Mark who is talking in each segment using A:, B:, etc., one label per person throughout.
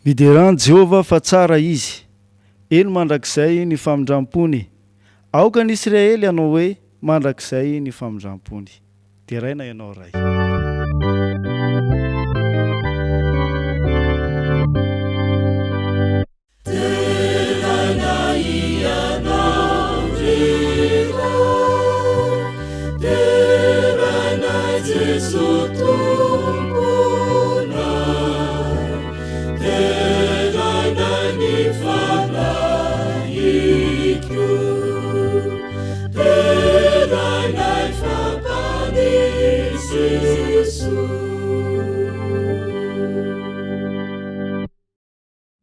A: Mideran Jehovah fa tsara izy, eny mandrakizay ny famindram-pony. Aoka ny Israely ianao hoe mandrakizay ny famindram-pony. Dia raina ianao ray.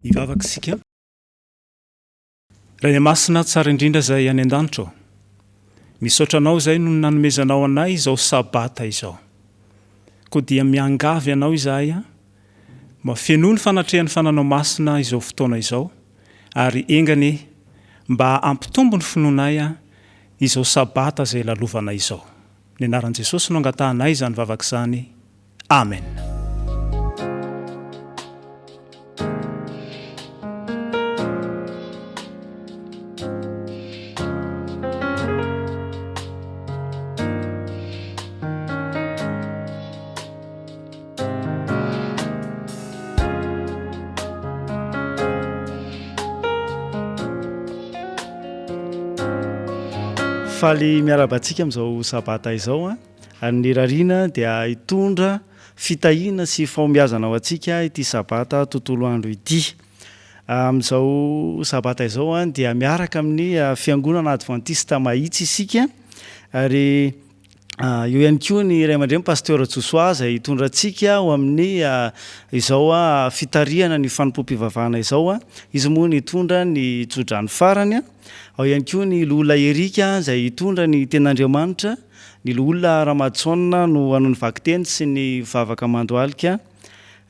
B: Ivavaka isika raha masina tsara indrindra izay any an-danitra ao, misaotranao izay no nanomezanao anay izao sabata izao, koa dia miangavy ianao izahay mba fienoa ny fanatrehan'ny fananao masina izao fotoana izao, ary engany mba ampitombo ny finoanay izao sabata izay lalovana izao. Ny anaran'i Jesosy no angatahanay izany vavaka izany. Amen.
A: Faly miarabantsika amin'izao sabata izao ary ny rariana dia hitondra fitahiana sy fahombiazana ao antsika ity sabata tontolo andro ity. Amin'izao sabata izao dia miaraka amin'ny fiangonana Adventista Mahitsy isika, ary eo ihany koa ny Ray aman-dreny Pasteur Joshua izay hitondra antsika ao amin'ny izao fitariana ny fanompom-pivavahana izao. Izy moa ny hitondra ny jojany farany. Ao ihany koa ny Lola Erika izay hitondra ny ten'Andriamanitra, ny Lola Ramatsaona no hanao ny vakiteny sy ny vavaka mandoalika,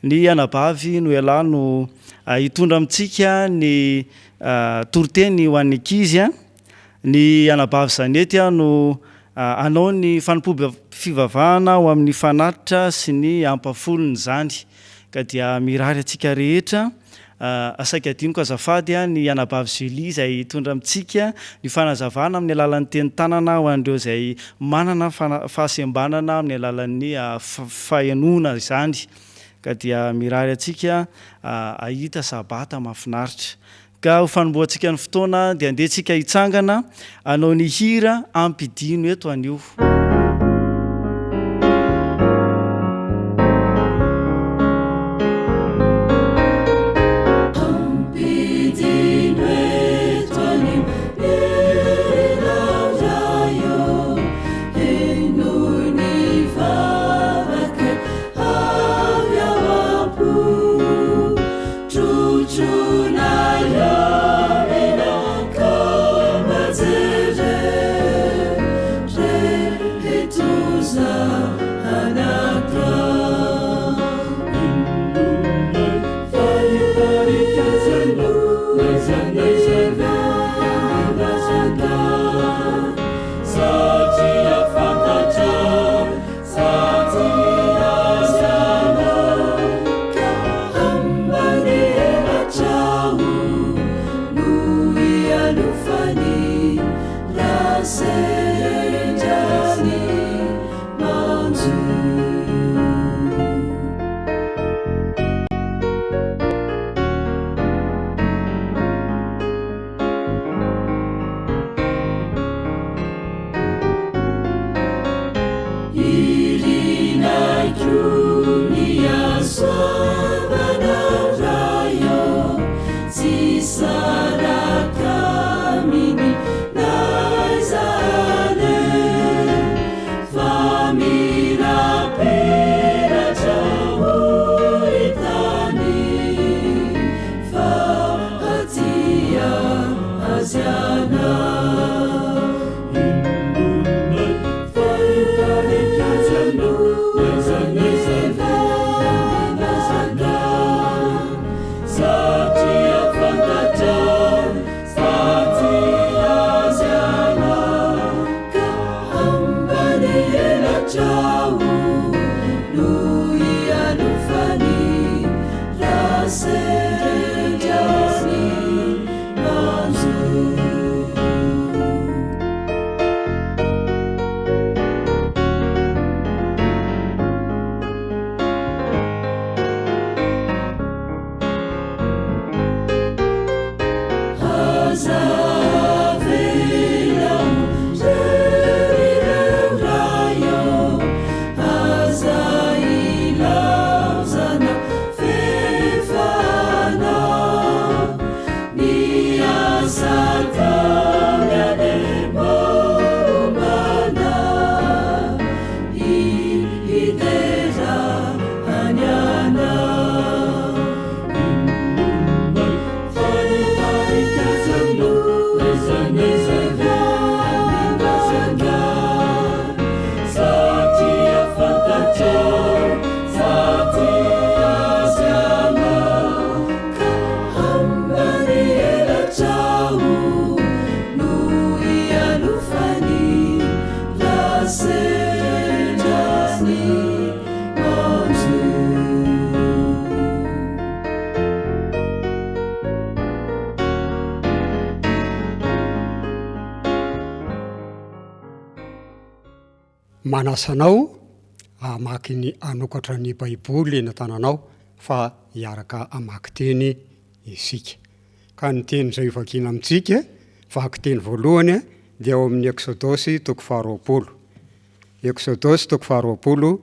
A: ny Anabavy Noela no hitondra amintsika ny toroteny ho an'ny ankizy, ny Anabavy Zanety no anao ny fanompom-pivavahana ho amin'ny fanatitra sy ny ampafolony zany. Ka dia mirary antsika rehetra asaika adinoko azafady ny Anabavy Julie izay hitondra amintsika ny fanazavana amin'ny alalan'ny teny tanana ho an'ireo izay manana fahasembanana amin'ny alalan'ny fahenona izany. Ka dia mirary antsika ahita sabata mahafinaritra. Ka ho fanomboantsika ny fotoana dia andehantsika hitsangana anao ny hira ampidino eto anio.
C: Manasanao amaky ny anokatra ny baiboly natananao fa hiaraka amaky teny isika. Ka ny teny izay vakina amintsika, vaky teny voalohany dia ao amin'ny Exodosy toko 20. Exodosy toko 20,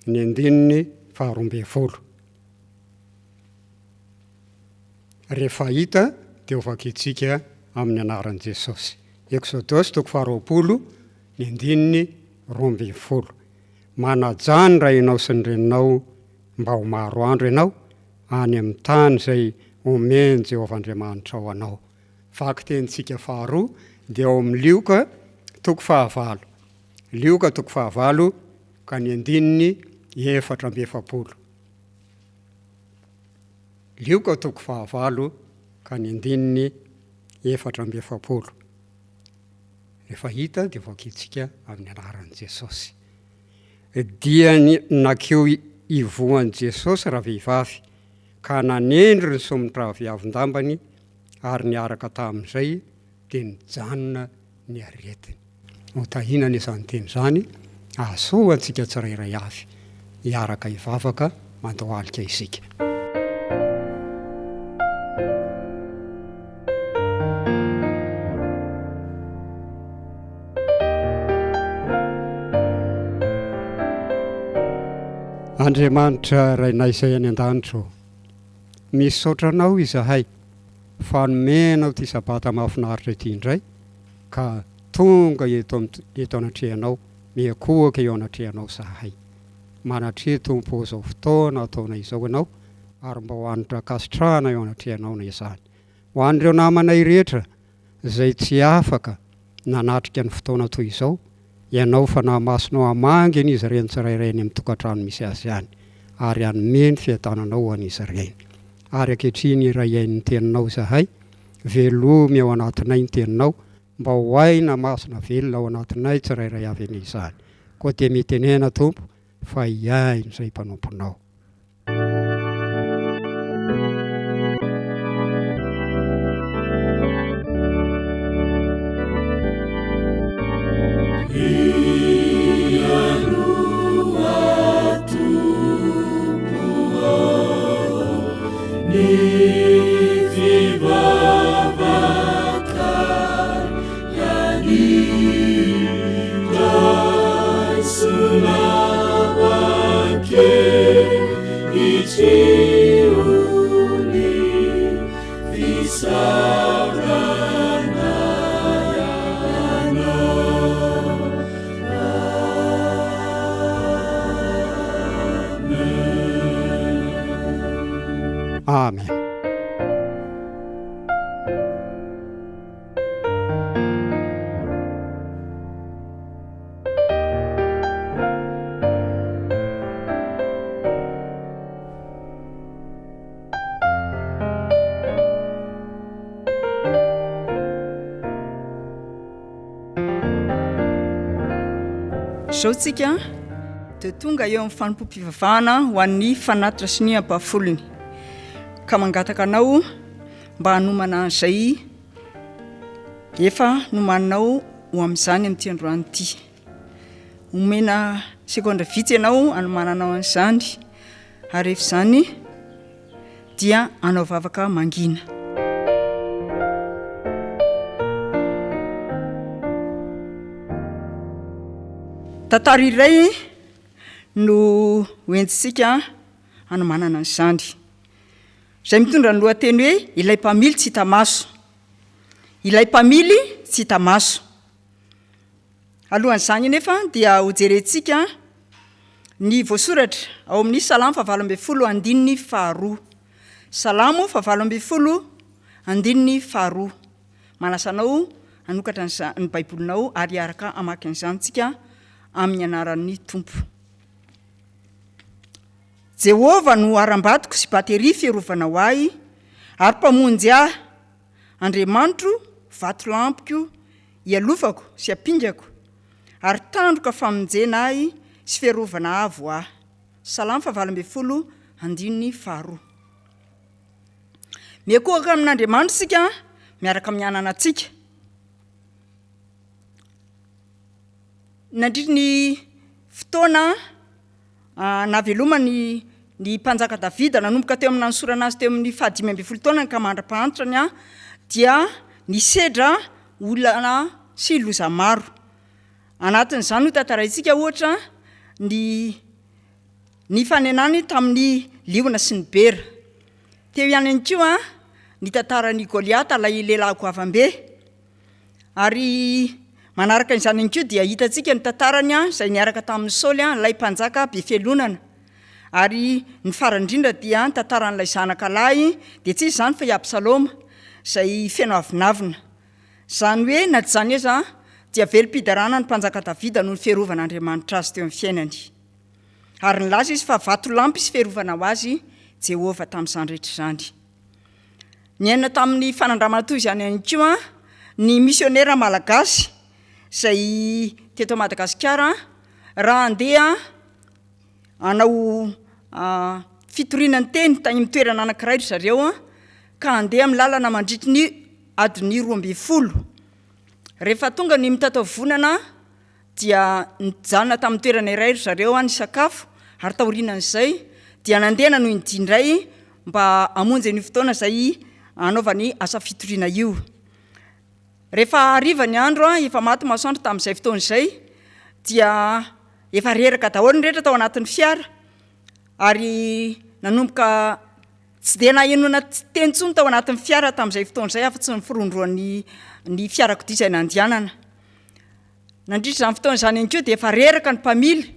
C: ny andininy 12. Rehefa hita dia vakitsika amin'ny anaran'i Jesosy. Exodosy toko 20, ny andininy 12. Manajany raha ianao sy ny reninao mba ho maro andro ianao any amin'ny tany izay omeny Jehovah Andriamanitra ho anao. Vaky tenitsika faharoa dia ao amin'ny Lioka toko 20. Lioka toko 20 ka ny andininy 17. Lioka toko 20 ka ny andininy 17. Rehefa hita dia vakitsika amin'ny anaran'i Jesosy. Dia nakeo ivoan'i Jesosy raha vehivavy ka nanendry ny somotra viavin-dambany ary niaraka tamin'izay dia nijanona ny aretiny. Hotahinana izany teny izany, ahasoa antsika tsirairay avy hiaraka hivavaka mandao alika isika. Andriamanitra rainay izay any an-danitra, misaotranao izahay fa nomenao ty sabata mahafinaritra ity indray ka tonga eto anatrehanao, miakohaka eo anatrehanao zahay. Manatrea tompo izao fotoana ataonay izao ianao ary mba ho anitra kasitrahana eo anatrehanao na izany. Ho an'ireo namanay rehetra izay tsy afaka nanatrika ny fotoana toy izao, ianao fa nahamasinao amangeny izy ireny tsirairay ny amin'ny tokantrano misy azy ihany, ary hanome ny fiadananao an'izy ireny. Ary ankehitriny iray ainy ny teninao zahay, velomy ao anatinay ny teninao, mba ho aina masina velona ao anatinay tsirairay avy an'izany. Koa dia mitenena tompo fa iainy izay mpanomponao. Amen.
D: Zao tsika dia tonga eo amin'ny fanompom-pivavahana ho an'ny fanatitra sy ny ampafolony. ka mangataka anao mba hanomana izay efa nomaninao ho amin'izany amin'ity androany ity. Omena sekondra vitsy ianao anomananao an'izany ary rehefa izany dia anao vavaka mangina. Tantara iray no hoentintsika anomanana an'izany, izay mitondra ny lohateny hoe ilay mpamily tsy hita maso. Ilay mpamily tsy hita maso. Alohan'izany nefa dia hojerentsika ny voasoratra ao amin'ny Salamo 20:2. Salamo 20:2. Manasanao hanokatra ny baibolinao ary araka hamaky an'izany tsika amin'ny anaran'ny Tompo. Jehovah no aram-batoko sy batery fiarovana ho ahy, ary mpamonjy ahy. Andriamanitro vato lampoko ialofako sy apingako, ary tandroka famonjena ahy sy fiarovana avo ahy. Salamo 20:2. Miakohaka amin'Andriamanitra sika miaraka mianana antsika. Nandritra ny fotoana naveloma ny mpanjaka Davida nanomboka teo amin'ny nanorana azy teo amin'ny 15 taona ka mandra-pahantrany dia nisedra olana sy loza maro. Anatin'izany ho tantaraintsika ohatra ny fanenany tamin'ny liona sy ny bera. Teo ihany koa ny tantaran'ny Goliata ilay lehilahy goavambe. Ary manaraka izany ihany koa dia hitantsika ny tantarany izay niaraka tamin'ny Saoly ilay mpanjaka be fialonana. Ary ny farany indrindra dia ny tantaran'ilay zanakalahy dia tsy izany fa i Absaloma izay feno avinavina. Izany hoe na tsy izany eza dia velom-pidarana ny mpanjaka Davida noho ny fiarovan'Andriamanitra azy teo amin'ny fiainany. Ary nilaza izy fa vato lampy sy fiarovana ho azy Jehovah tamin'izany rehetra izany. Niaina tamin'ny fanandramana toy izany ihany koa ny misionera malagasy izay teto Madagasikara raha andeha hanao fitorinan'ny teny tany amin'ny toerana anankiray ry zareo ka andeha amin'ny lalana mandritry ny adiny 12. Rehefa tonga ny mitatao vonana dia nijanona tamin'ny toerana iray ry zareo ny sakafo, ary taorinan'izay dia nandehana noho indray mba hamonjy ny fotoana izay anaovany asa fitoriana io. Rehefa hariva ny andro efa maty masoandro tamin'izay fotoana izay dia efa reraka daholo ny rehetra tao anatin'ny fiara, ary nanomboka tsy dia nahenona teny intsony tao anatin'ny fiara tamin'izay fotoana izay afa-tsy ny firondroan'ny fiarakodia izay nandehanana. Nandritra izany fotoana izany ihany koa dia efa reraka ny mpamily,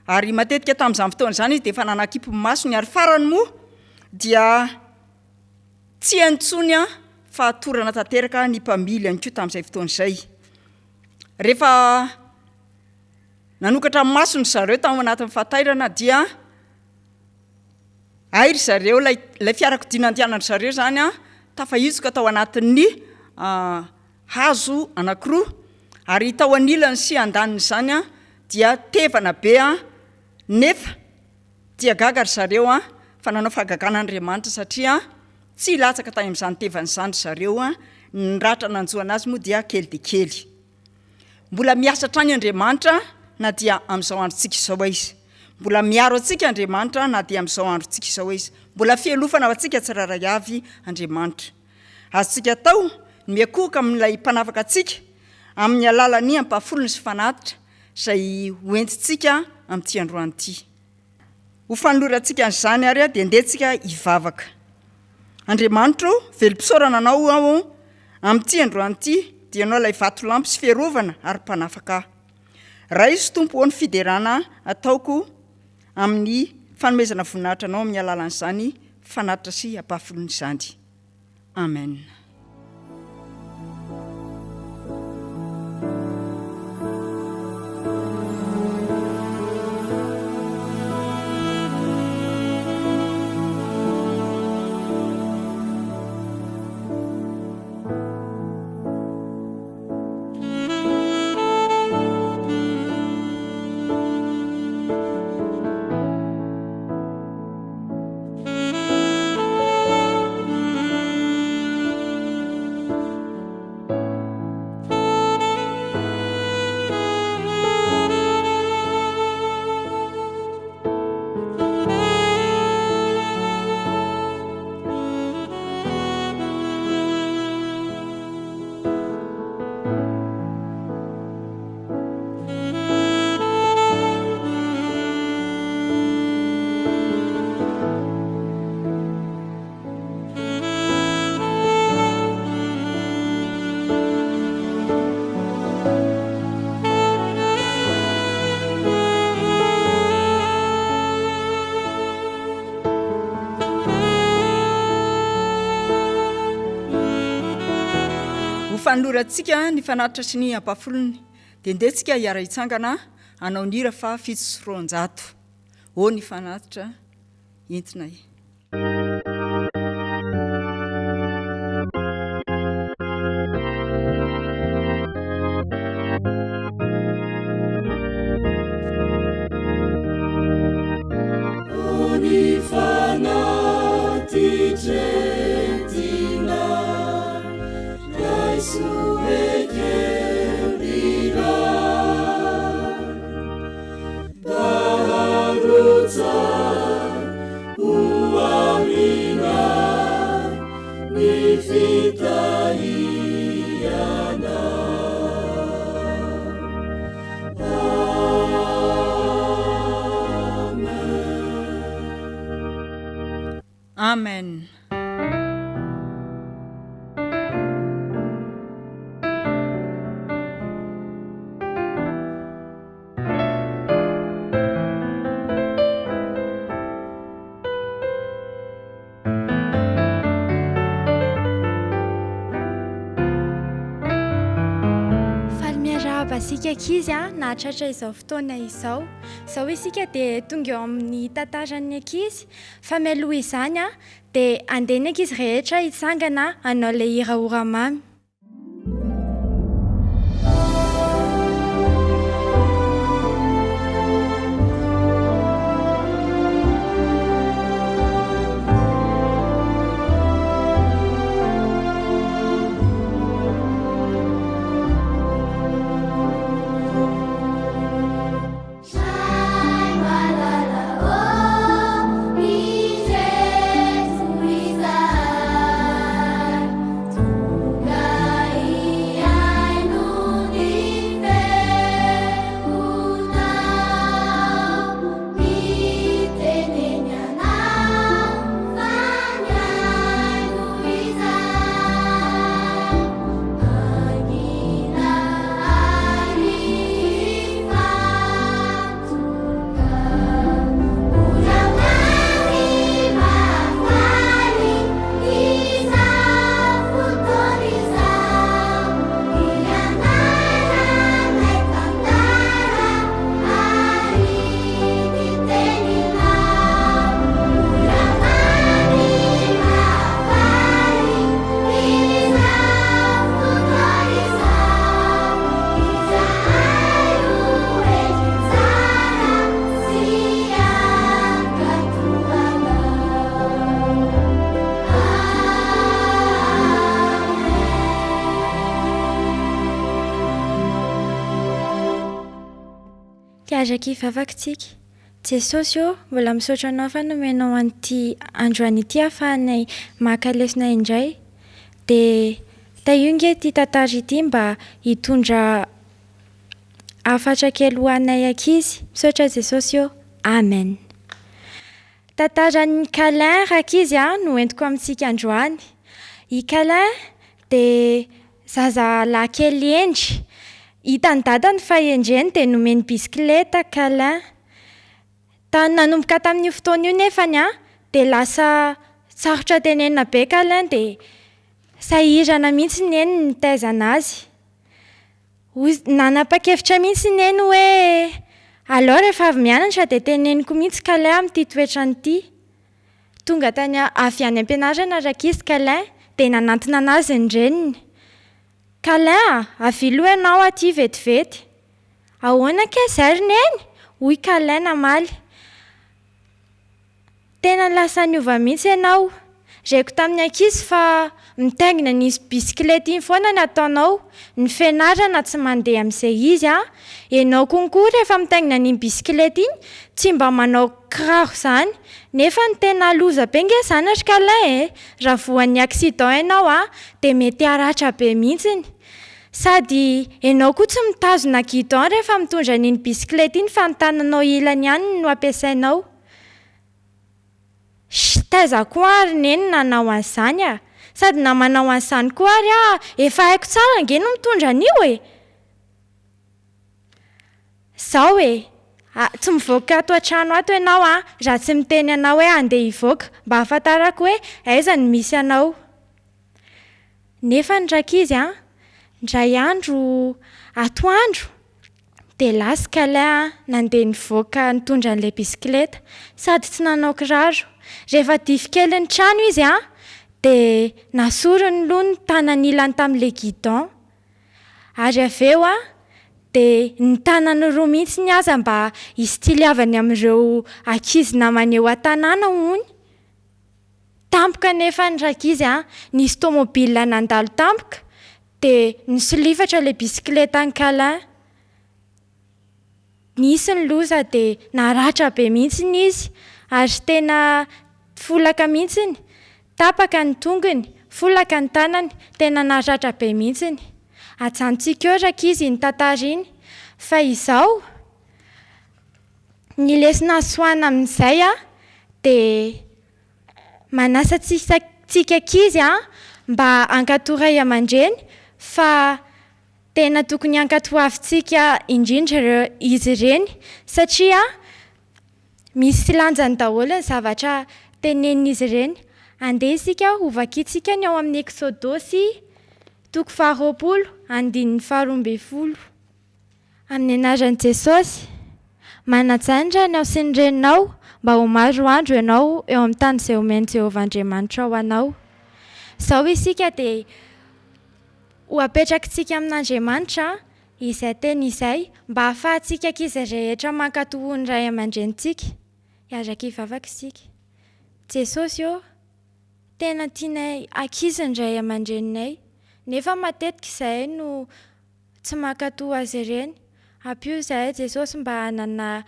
D: ary matetika tamin'izany fotoana izany dia efa nanakipy masony, ary farany moa dia tsy antsony fa torana tanteraka ny mpamily ihany koa tamin'izay fotoana izay. Rehefa nanokatra masony zareo tao anatin'ny fatairana dia airy zareo ilay fiarakodia nandehanany zareo zany tafahitsoka tao anatin'ny hazo anankiroa, ary tao anilany sy andaniny izany dia tevana be nefa dia gaga ry zareo fa nanao fahagagan'Andriamanitra satria tsy latsaka tany amin'izany tevana izany zareo. Ny ratra nanjoana azy moa dia kely dia kely. Mbola miasa trany Andriamanitra na dia amin'izao androntsika izao izy. Mbola miaro antsika Andriamanitra na dia amin'izao androntsika izao izy. Mbola fialofana ho antsika tsiraray avy Andriamanitra. Azontsika atao ny miakohaka amin'ilay mpanafaka antsika amin'ny alalany ampafolony sy fanatitra izay hoentintsika amin'ity androany ity. Ho fanolorantsika an'izany ary dia ndehantsika hivavaka. Andriamanitra velom-pisaorana anao ao amin'ity androany ity dia anao ilay vato lampy sy fiarovana ary mpanafaka. Ray sy Tompo ho ny fiderana ataoko amin'ny fanomezana voninahitra anao amin'ny alalan'izany fanatitra sy ampafolony izany. Amen. fanolorantsika ny fanatitra sy ny ampafolony dia ndehantsika hiara hitsangana anao nira fa 700 o ny fanatitra entina e. Amen.
E: Asika ankizy nahatratra izao fotoana izao isika dia tonga eo amin'ny tantaran'ny ankizy fa mialoha izany dia andeha ny ankizy rehetra hitsangana hanao ilay hira oramamy. Azaky vavakintsika Jesosy mbola misaotra anao fa nomenao an'ity androany ity ahafahanay maka lesonay indray dia taionge ity tantara ity mba hitondra hafatra kely ho anay ankizy. Misaotra Jesosy amen. Tantaran'ny Calin rakizy no entiko amintsika androany. I Calin dia zaza lahy kely endry. Hitany dadany fa endreny dia nomeny bisikileta Calin. Nanomboka tamin'io fotoana io nefany dia lasa sarotra tenena be Calin dia sahirana mihitsy neny nitaizana azy. Nanapa-kevitra mihitsy neny hoe aleo rehefa avy mianatra dia teneniko mihitsy Calin amin'ity toetrany ity. Tonga tany avy any am-pianarana rakizy Calin dia nanantona anazy ny reniny. Calin, avilo ianao aty vetivety. Ahoana ke zary neny? Hoy Calin namaly. Tena lasa niova mihitsy ianao. Reko tamin'ny ankizy fa mitaingina nisy bisikilety iny foana ny ataonao. Ny fianarana tsy mandeha amin'izay izy Ianao konkoa rehefa mitaingina ny bisikilety iny tsy mba manao kiraro izany. Nefa ny tena loza be nge zanatra Calin raha voan'ny accident ianao dia mety haratra be mihitsy. Sady ianao koa tsy mitazona guidon rehefa mitondra ny bisikilety iny fa ny tananao ilany ihany no ampiasainao. Taiza koa ary neny nanao an'izany Sady na manao an'izany koa ary efa haiko tsara nge no mitondra an'io Zao tsy mivoaka ato an-trano ato ianao raha tsy miteny anao hoe andeha hivoaka mba hahafantarako hoe aiza ny misy anao. Nefa ny rakizy Ndray andro atoandro dia lasika ilay nandeha nivoaka nitondra an'ilay bisikileta sady tsy nanao kiraro. Rehefa difikely ny trano izy dia nasorony loha ny tanany ilany tamin'ilay guidon. Ary avy eo dia ny tanany roa mihitsy ny aza mba histiliavany amin'ireo ankizy namany eo an-tanàna hono. Tampoka nefa ny rakizy nisy tômôbila nandalo tampoka dia nisolifatra ilay bisikileta ankala. Nisy ny loza dia naratra be mihitsy izy ary tena folaka mihitsy, tapaka ny tongony, folaka ny tanany, tena naratra be mihitsy. Ajanontsika eo rakizy ny tantariny fa izao ny lesona soana amin'izay dia manasa tsika ankizy mba hankatoray aman-dreny fa tena tokony hankatoavintsika indrindra izy ireny satria misy lanjany daholo ny zavatra tenenin'izy ireny. Andeha isika ovakitsika ny ao amin'ny Exodosy 20:12. Amin'ny anaran'i Jesosy, mananjandra ny ao sy ny reninao mba ho maro andro ianao eo amin'ny tany izay omeny Jehovah-Andriamanitra ho anao. Izao isika dia ho apetrakitsika amin'Andriamanitra izay teny izay mba hahafahantsika ankizy rehetra mankatoho ny ray aman-drenitsika hiaraka hivavaka isika. Jesosy tena tianay ankizy ny ray aman-dreninay nefa matetika izahay no tsy mankatoho azy ireny. Ampio izahay Jesosy mba hanana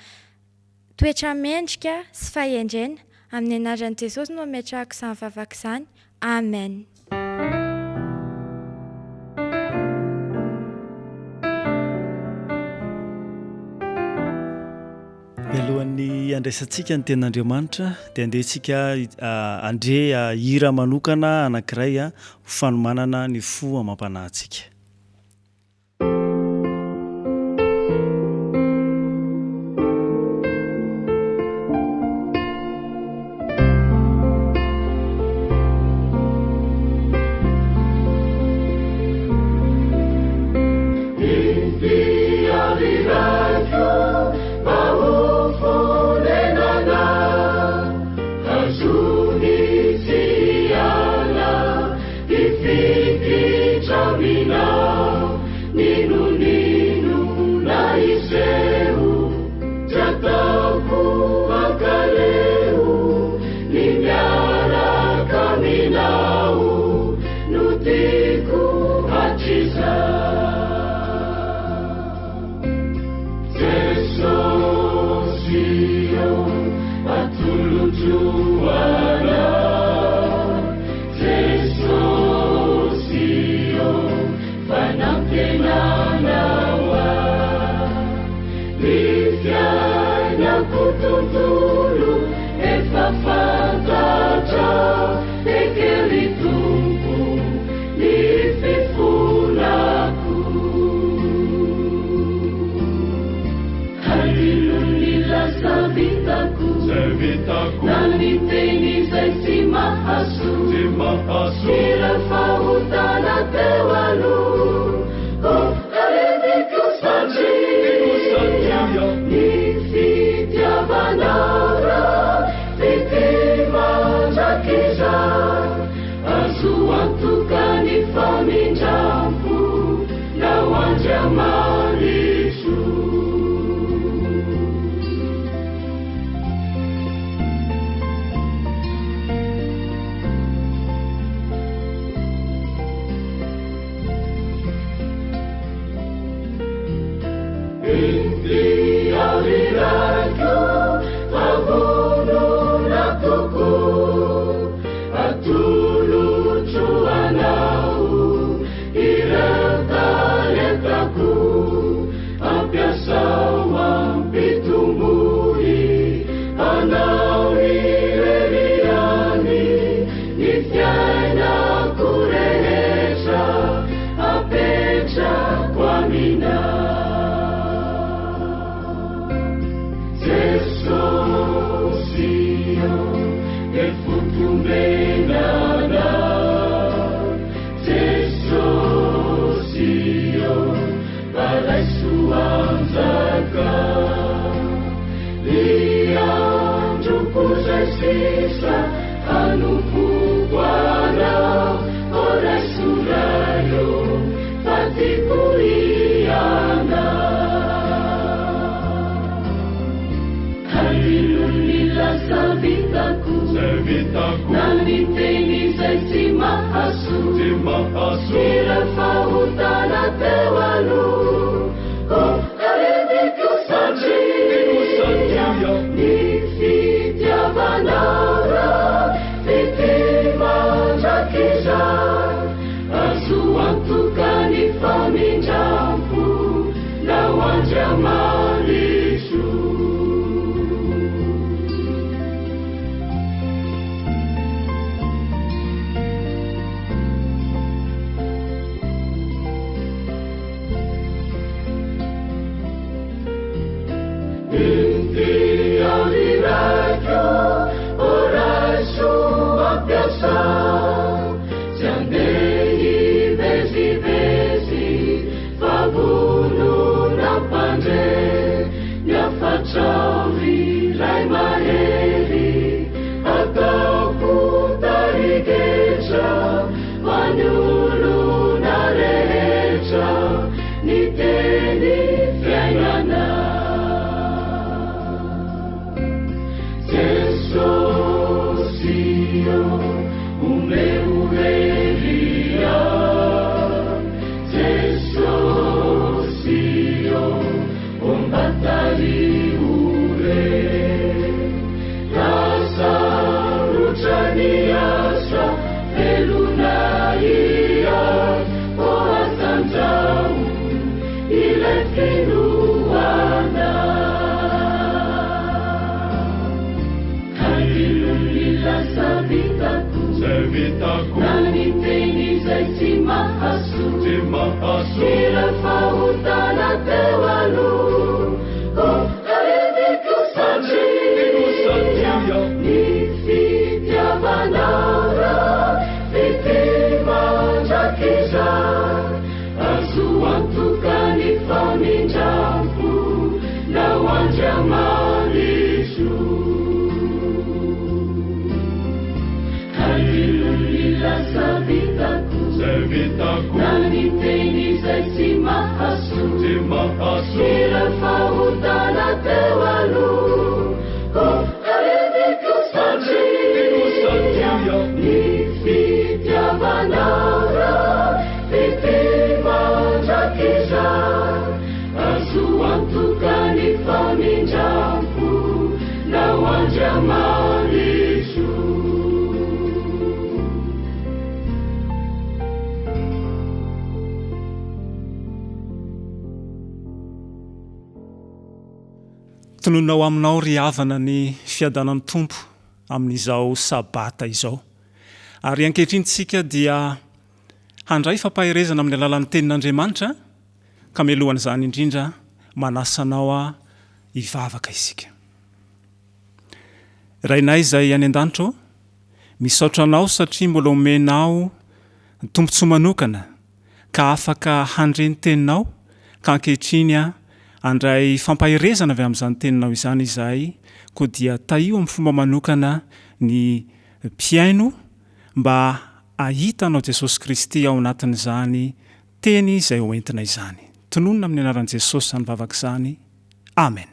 E: toetra mendrika sy fahendrena. Amin'ny anaran'i Jesosy no ametrahako izany vavaka izany. Amen.
A: Alohan'ny andraisantsika ny ten'Andriamanitra dia andehantsika andre hira manokana anankiray ho fanomanana ny fo amam-panahintsika.
B: Tononao aminao ry havana ny fiadanan'ny tompo amin'izao sabata izao. Ary ankehitriny dia handray fampahirezana amin'ny alalan'ny tenin'Andriamanitra ka melohan'izany indrindra manasanao hivavaka isika. Rainay izay any an-danitra, misaotra anao satria mbola omenao tombontsoa manokana ka afaka handreny teninao ka ankehitriny andray fampahirezana avy amin'izany teninao izany izay koa dia taio amin'ny fomba manokana ny mpiaino mba ahitanao Jesosy Kristy ao anatin'izany teny izay hoentina izany. Tononona amin'ny anaran'i Jesosy izany vavaka izany. Amen.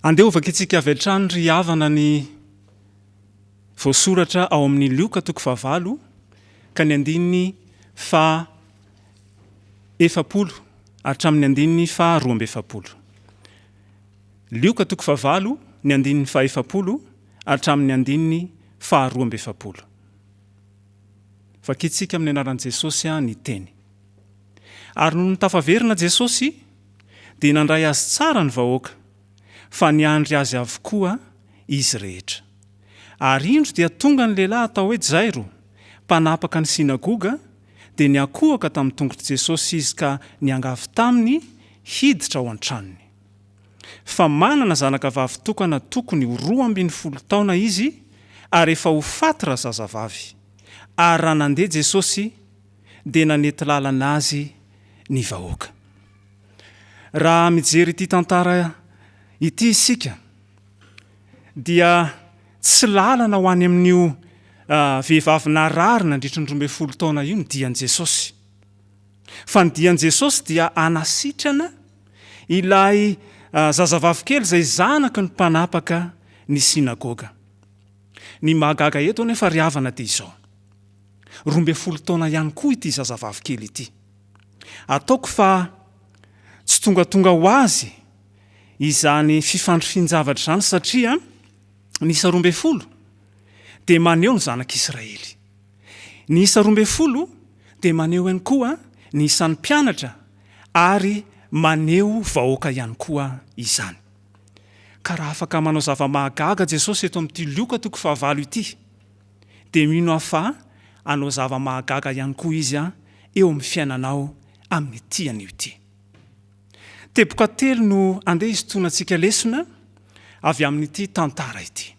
B: Andehovaka itsika avy hatrany ry havana ny voasoratra ao amin'ny Luka 9 ka ny andininy fa 70 hatramin'ny andininy fa 12. Luka 9 ny andininy fa 70 hatramin'ny andininy fa 12. Vakitsika amin'ny anaran'i Jesosy ny teny. Ary noho nitafaverina Jesosy dia nandray azy tsara ny vahoaka fa niandry azy avokoa izy rehetra. Ary indro dia tonga ny lehilahy atao hoe Jairo, mpanapaka ny sinagoga, dia niakohaka tamin'ny tongotry Jesosy izy ka niangavy taminy hiditra ao an-tranony. Fa manana zanaka vavy tokana tokony ho 12 taona izy, ary efa ho faty razazavavy. Ary raha nandeha Jesosy dia nanety lalana azy ny vahoaka. Raha mijery ity tantara ity isika dia tsy lalana ho any amin'io vehivavy narary nandritra ny 12 taona io ny dian'i Jesosy. Fa ny dian'i Jesosy dia anasitrana ilay zazavavy kely izay zanaky ny mpanapaka ny sinagoga. Ny mahagaga eto nefa riavana dia izao. 12 taona ihany koa ity zazavavy kely ity. Ataoko fa tsy tongatonga ho azy izany fifandrifinjavatra izany satria ny isa 12 dia maneho ny zanak'Israely. Ny isa 12 dia maneho ihany koa ny isan'ny mpianatra ary maneho vahoaka ihany koa izany. Ka raha afaka manao zava-mahagaga Jesosy eto amin'ity lioka toko 9 ity, dia mino afa anao zava-mahagaga ihany koa izy eo amin'ny fiainanao amin'ny tian'io ity. Teboka telo no andeha isotonantsika lesona avy amin'ity tantara ity.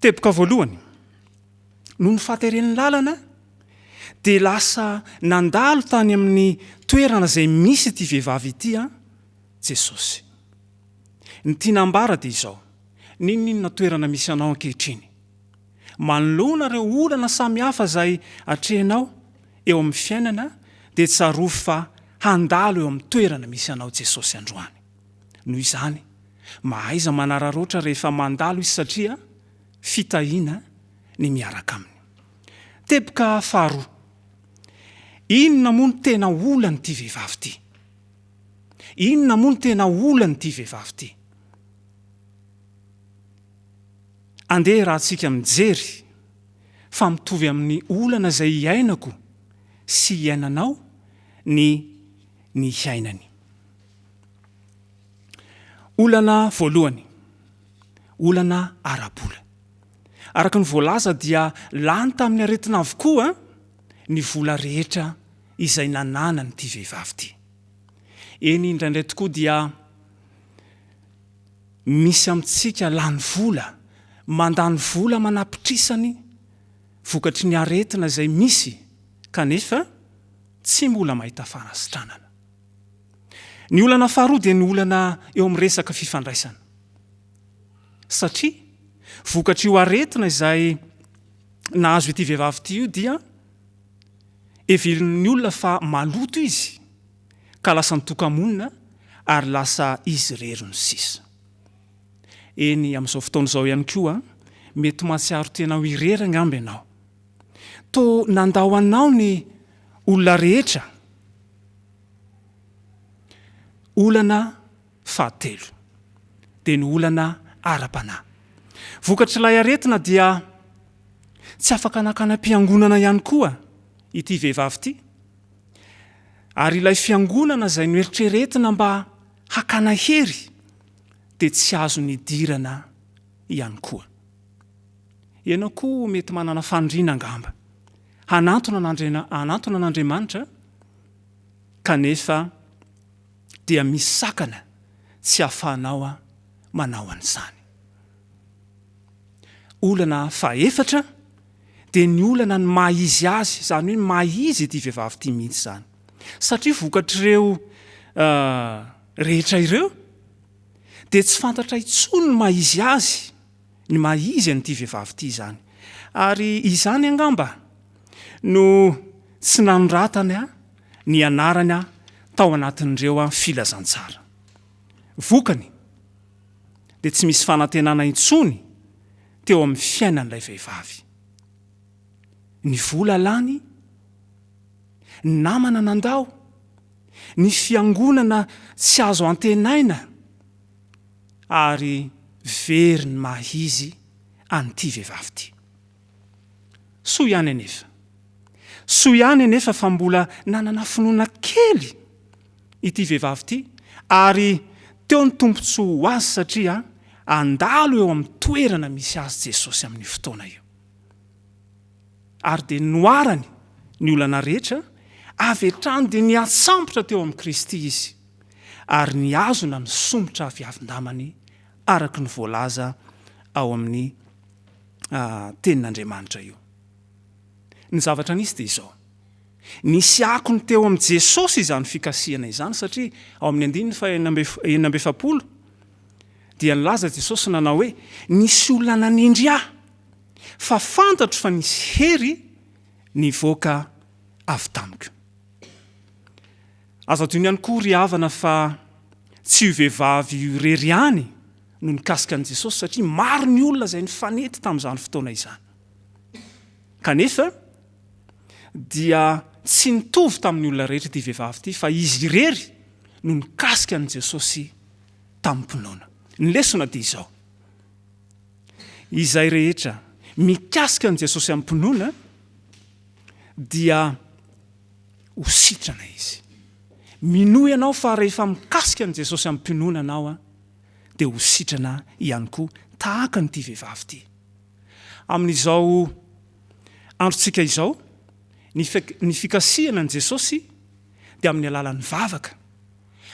B: Teboka voalohany, noho ny fahateren'ny lalana dia lasa nandalo tany amin'ny toerana izay misy ity vehivavy ity Jesosy. Ny tinambara dia izao, ninona toerana misy anao ankehitriny. Manoloana ireo olana samihafa izay atrehinao eo amin'ny fiainana dia tsarovy fa handalo eo amin'ny toerana misy anao Jesosy androany. Noho izany, mahaiza manararoatra rehefa mandalo izy satria fitahiana ny miaraka aminy. Teboka faharoa, inona moa ny tena olan'ity vehivavy ity? Inona moa ny tena olan'ity vehivavy ity? Andeha raha antsika mijery fa mitovy amin'ny olana izay iainako sy iainanao ny iainany. Olana voalohany, olana ara-bola. Araka ny voalaza dia lany tamin'ny aretina avokoa ny vola rehetra izay nanana nyity vehivavy ity. Eny indraindray tokoa dia misy amintsika lany vola, mandany vola manapitrisany vokatry ny aretina izay misy kanefa tsy mbola mahita fanasitranana. Ny olana faharoa dia ny olana eo amin'ny resaka fifandraisana. Satria vokatry io aretina izay nahazo ity vehivavy ity io dia hevelin'ny olona fa maloto izy ka lasa nitoka-monina ary lasa izy rero ny sisa. Eny amin'izao fotoana izao ihany koa mety mahatsiaro tenao irery angamba ianao. To nandao anao ny olona rehetra. Olana fahatelo dia ny olana ara-panahy. Vokatry ilay aretina dia tsy afaka nakana mpiangonana ihany koa ity vehivavy ity. Ary ilay fiangonana izay noeritreretina mba hakana hery dia tsy azo nidirana ihany koa. Ianao koa mety manana fandriana angamba. Hanantona an'Andriamanitra kanefa dia misakana tsy ahafahanao manao an'izany. Olana fahaefatra dia ny olana ny mahizy azy, izany hoe mahizy ity vehivavy ity mihitsy izany. Satria vokatr'ireo rehetra ireo dia tsy fantatra intsony ny mahizy azy, ny mahizy an'ity vehivavy ity izany. Ary izany angamba no tsy nanoratany ny anarany tao anatin'ireo filazantsara. Vokany dia tsy misy fanantenana intsony teo amin'ny fiainan'ilay vehivavy. Ny vola lany, ny namana nandao, ny fiangonana tsy azo antenaina ary very ny mahizy an'ity vehivavy ity. Soa ihany anefa. Soa ihany anefa fa mbola nanana finoana kely ity vehivavy ity ary teo ny tombontsoa ho azy satria andalo eo amin'ny toerana misy azy Jesosy amin'ny fotoana io. Ary dia noarany ny olana rehetra avy hatrany dia niatsambotra teo amin'ny Kristy izy ary niazona ny somotra aviavin-damany araka ny voalaza ao amin'ny tenin'Andriamanitra io. Ny zavatra nisy dia izao. Nisy akony teo amin'ny Jesosy izany fikasiana izany satria ao amin'ny 9:40 dia nilaza Jesosy nanao hoe nisy olona nanindry ahy fa fantatro fa nisy hery nivoaka avy tamiko. Azo adino ihany koa ry havana fa tsy io vehivavy irery ihany no nikasika an' Jesosy satria maro ny olona izay nifanety tamin'izany fotoana izany. Kanefa dia tsy nitovy tamin'ny olona rehetra ity vehivavy ity fa izy irery no nikasika an' Jesosy tamin'mpinoana. Ny lesona dia izao. Izay rehetra mikasika an' Jesosy amin'ny mpinoana dia ho sitrana izy. Minoa ianao fa rehefa mikasika an' Jesosy amin'ny mpinoana anao dia ho sitrana ihany koa tahaka nyity vehivavy ity. Amin'izao androntsika izao, ny fikasihana an' Jesosy dia amin'ny alalan'ny vavaka,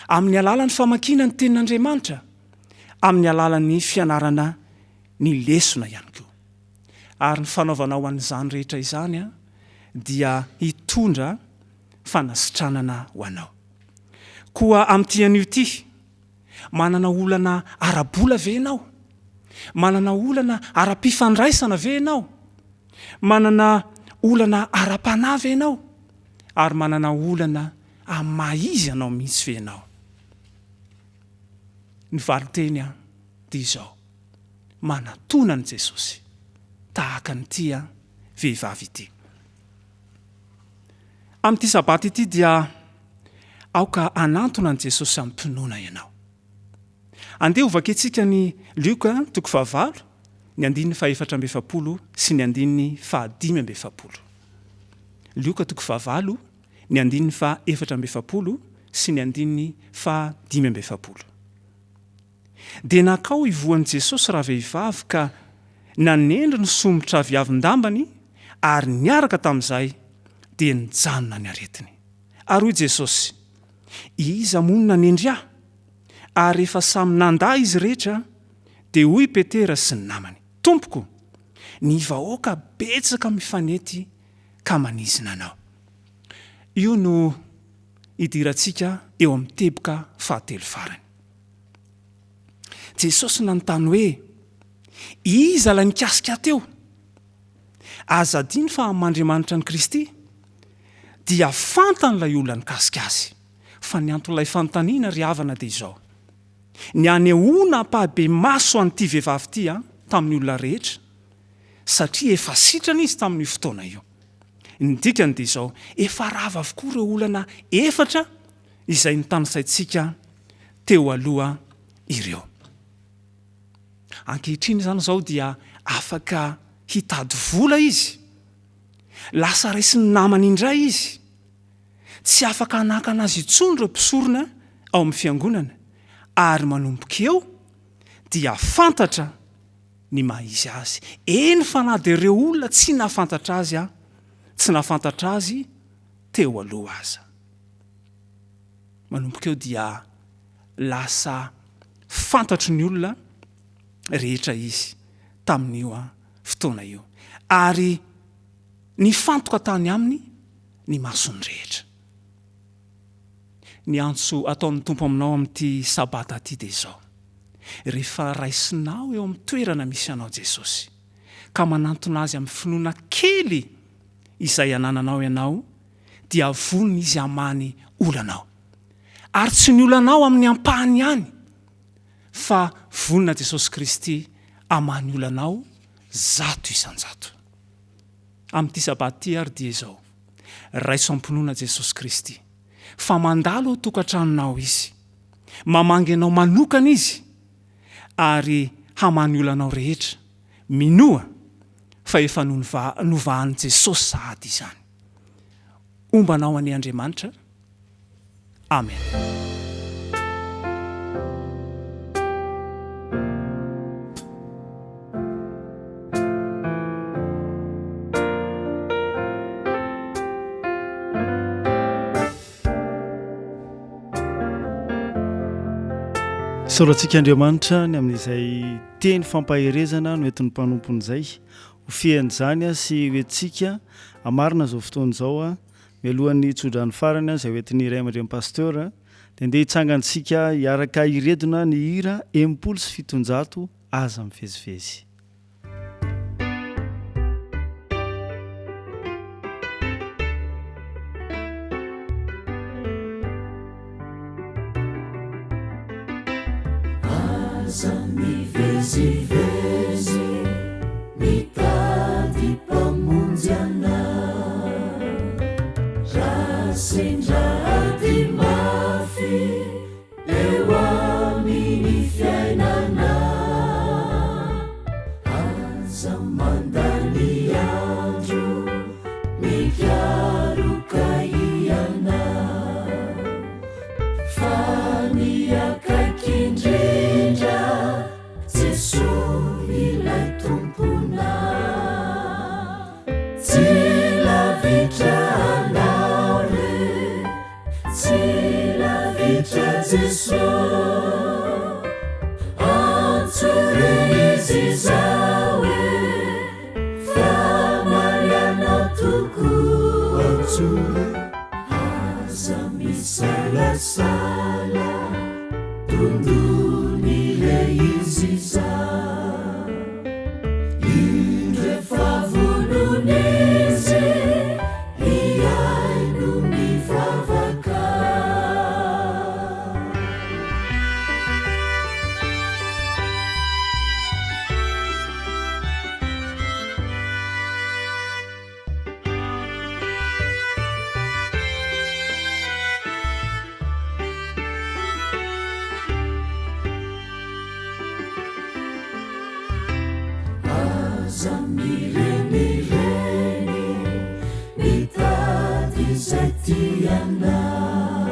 B: amin'ny alalan'ny famakiana ny tenin'Andriamanitra, amin'ny alalan'ny fianarana ny lesona ihany koa. Ary ny fanaovanao an'izany rehetra izany dia hitondra fanasitranana ho anao. Koa amin'ity anio ity, manana olana ara-bola ve ianao? Manana olana ara-pifandraisana ve ianao? Manana olana ara-panahy ve ianao? Ary manana olana amaizy ianao mihitsy ve ianao? Ny valiteny dia izao, manatona an' Jesosy tahaka n'ity vehivavy ity. Amin'ity sabata ity dia aoka anantona an' Jesosy amin'ny mpinoana ianao. Andeha hovakentsika ny Luka 5, ny 4:7 sy ny 5:5. Luka 5, ny 4:7 sy ny 5:5. Dia nakao ivoan'i Jesosy raha vehivavy ka nanendry ny somotra viavin-dambany ary niaraka tamin'izay dia nijanona ny aretiny. Ary hoy Jesosy, iza moa no nanendry ahy? Ary rehefa samy nandà izy rehetra dia hoy Petera sy ny namany, Tompoko, ny vahoaka betsaka mifanety ka manizina anao. Io no idirantsika eo amin'ny teboka 7 farany. Jesosy nanontany hoe, iza ilay nikasika teo? Aza adino fa amin'Andriamanitra ny Kristy dia fantan'ilay olona nikasika azy. Fa ny antony fanontaniana ry havana dia izao. Ny anehoana hampahabe maso an'ity vehivavy ity tamin'ny olona rehetra, satria efa sitrana izy tamin'io fotoana io. Ny dikany dia izao, efa rava avokoa ireo olana 4 izay nitanisaintsika teo aloha ireo. Ankehitriny izany izao dia afaka hitady vola izy, lasa raisy ny namany indray izy, tsy afaka hanaka anazy intsony ireo mpisorona ao amin'ny fiangonana, ary manomboka eo dia fantatra ny mahizy azy. Eny fa na dia ireo olona tsy nahafantatra azy tsy nahafantatra azy teo aloha aza. Manomboka eo dia lasa fantatro ny olona rehetra izy tamin'io fotoana io. Ary ny fantoka tany aminy ny masony rehetra. Ny antso ataon'ny tompo aminao amin'ity sabata ity dia izao. Rehefa raisinao eo amin'ny toerana misy anao Jesosy, ka manantona azy amin'ny finoana kely izay anananao ianao, dia vonona izy hamany olanao. Ary tsy ny olanao amin'ny ampahany ihany, fa vonina Jesosy Kristy hamany olanao 100 isan-jato. Amin'ity sabata ity ary dia izao, raiso ampinoana Jesosy Kristy, fa mandalo ao tokantranonao izy, mamangy anao manokana izy, ary hamany olanao rehetra, minoa fa efa novahany Jesosy sahady izany. Ombanao any Andriamanitra. Amen.
A: Sorantsika Andriamanitra ny amin'izay teny fampaherezana no entin'ny mpanompon'izay ho fian'izany sy hoentsika amarina izao fotoana izao mialohan'ny tsodrany farany izay hoentin'ny iray aman-dren'ny pasteur dia ndeha hitsangantsika hiaraka iredona ny hira 700 aza mivezivezy.
F: Aza mivezivezy mitady mpamonjy anao, raha sendrady mafy eo amin'ny fiainanao. Aza mandany andro mikaroka ianao, fa ny akaiky indrindra Jesosy ilay tompona. Tsy lavitra anao re, tsy lavitra Jesosy, antsory izy izao e, fa marianao tokoa. Antsory aza misalasala tondony le izy izao, indre favononizy iaino mivavaka. Aza mirenireny mitady izay tianao,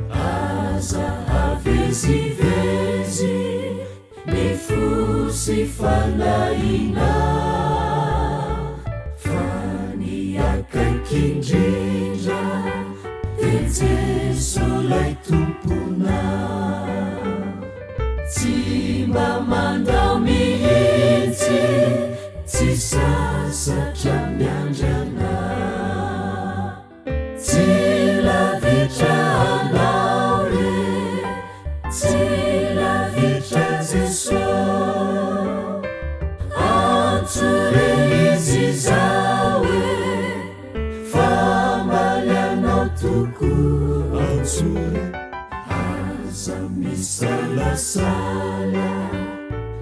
F: aza avezivezy mifosy fanahinao, fa ny akaiky indrindra dia Jesosy lay tomponao. Tsy mba mandao mihitsy, tsy sasatra miandrana, tsy lavitra anao re, tsy lavitra Jesosy, antsory izy izao e, fa marianao tokoa. Antsory aza misalasala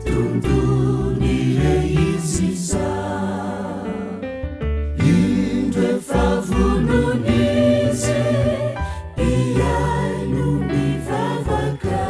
F: tondony le izy izao, indre favononizy iaino mivavaka.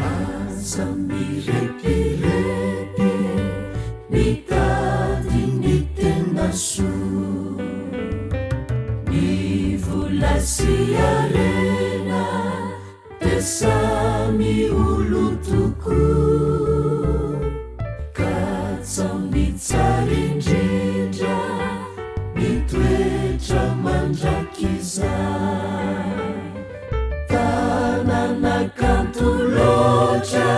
F: Aza mirepirepy mitady ny tena soa, ny vola sy arena dia samy olo tokoa, ka tsao ny tsara indrindra ny toetra mandrakizay. Tanàna kanto loatra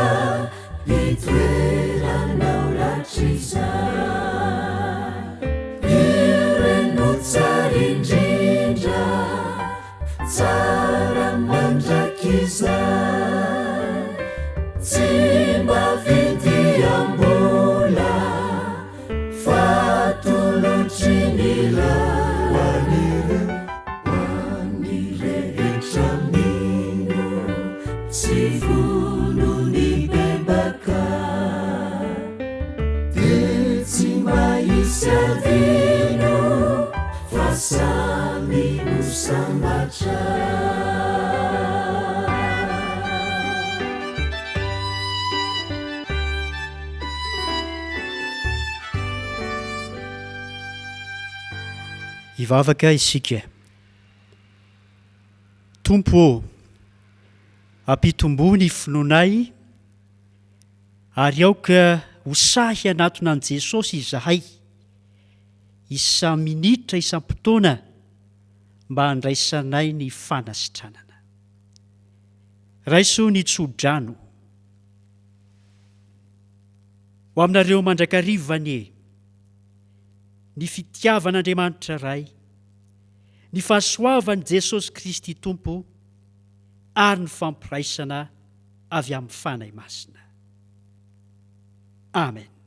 F: itoeranao ratrizay, ireno tsara indrindra tsara mandrakizay, tsy mba vidy ambola fa tolotry ny ray hoan'ny rehetra mino tsy vonony bebaka, dia tsy mba hisy adino fa samy ho sambatra.
G: Ivavaka isika. Tompo, ampitombo ny finonay ary aoka ho sahy anatona an' Jesosy izahay isa minitra isam-potoana mba handraisanay ny fanasitranana. Raiso ny tsodrano ho aminareo mandrakariva ny fitiavan'Andriamanitra ray, ny fahasoavan'i Jesosy Kristy Tompo ary ny fampiraisana avy amin'ny fanahy masina. Amen.